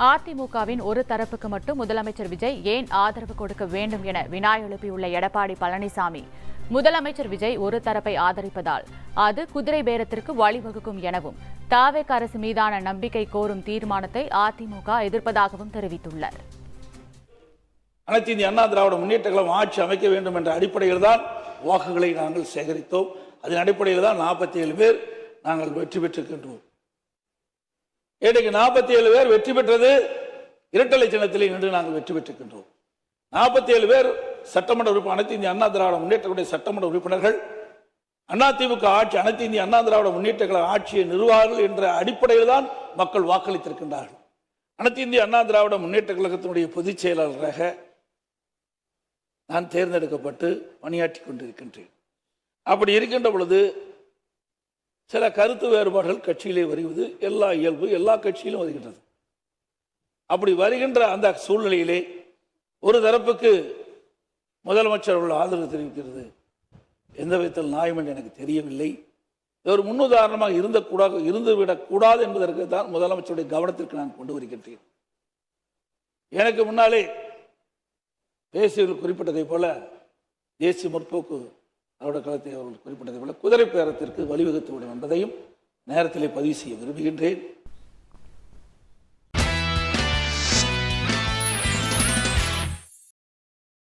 அதிமுகவின் ஒரு தரப்புக்கு மட்டும் முதலமைச்சர் விஜய் ஏன் ஆதரவு கொடுக்க வேண்டும் என வினா எழுப்பியுள்ள எடப்பாடி பழனிசாமி, முதலமைச்சர் விஜய் ஒரு தரப்பை ஆதரிப்பதால் அது குதிரை பேரத்திற்கு வழிவகுக்கும் எனவும், தாவேக அரசு மீதான நம்பிக்கை கோரும் தீர்மானத்தை அதிமுக எதிர்ப்பதாகவும் தெரிவித்துள்ளார். அனைத்து இந்திய அண்ணா திராவிட முன்னேற்ற கழகம் ஆட்சி அமைக்க வேண்டும் என்ற அடிப்படையில் தான் வாக்குகளை நாங்கள் சேகரித்தோம். அதன் அடிப்படையில் தான் 47 பேர் நாங்கள் வெற்றி பெற்றிருக்கின்றோம். இன்றைக்கு 47 பேர் வெற்றி பெற்றது இரட்டலை சின்னத்திலே நின்று நாங்கள் வெற்றி பெற்றிருக்கின்றோம். 47 பேர் சட்டமன்ற உறுப்பினர், அனைத்து இந்திய அண்ணா திராவிட முன்னேற்ற சட்டமன்ற உறுப்பினர்கள் அதிமுக ஆட்சி, அனைத்து இந்திய அண்ணா திராவிட முன்னேற்ற கழக ஆட்சியை நிறுவார்கள் என்ற அடிப்படையில் தான் மக்கள் வாக்களித்திருக்கின்றார்கள். அனைத்து இந்திய அண்ணா திராவிட முன்னேற்ற கழகத்தினுடைய பொதுச் செயலாளராக நான் தேர்ந்தெடுக்கப்பட்டு பணியாற்றி கொண்டிருக்கின்றேன். அப்படி இருக்கின்ற பொழுது சில கருத்து வேறுபாடுகள் கட்சியிலே வருவது எல்லா இயல்பு, எல்லா கட்சியிலும் வருகின்றது. அப்படி வருகின்ற அந்த சூழ்நிலையிலே ஒரு தரப்புக்கு முதலமைச்சர் உள்ள ஆதரவு தெரிவிக்கிறது எந்த விதத்தில் நியாயம் என்று எனக்கு தெரியவில்லை. இது ஒரு முன்னுதாரணமாக இருந்துவிடக்கூடாது என்பதற்கு தான் முதலமைச்சருடைய கவனத்திற்கு நான் கொண்டு வருகின்றேன். எனக்கு முன்னாலே தேசியர்கள் குறிப்பிட்டதை போல, தேசிய முற்போக்கு திராவிட கழகத்தை அவர்கள் குறிப்பிட்டதை போல குதிரை பேரத்திற்கு வழிவகுத்துவிடும் என்பதையும் நேரத்திலே பதிவு செய்ய விரும்புகின்றேன்.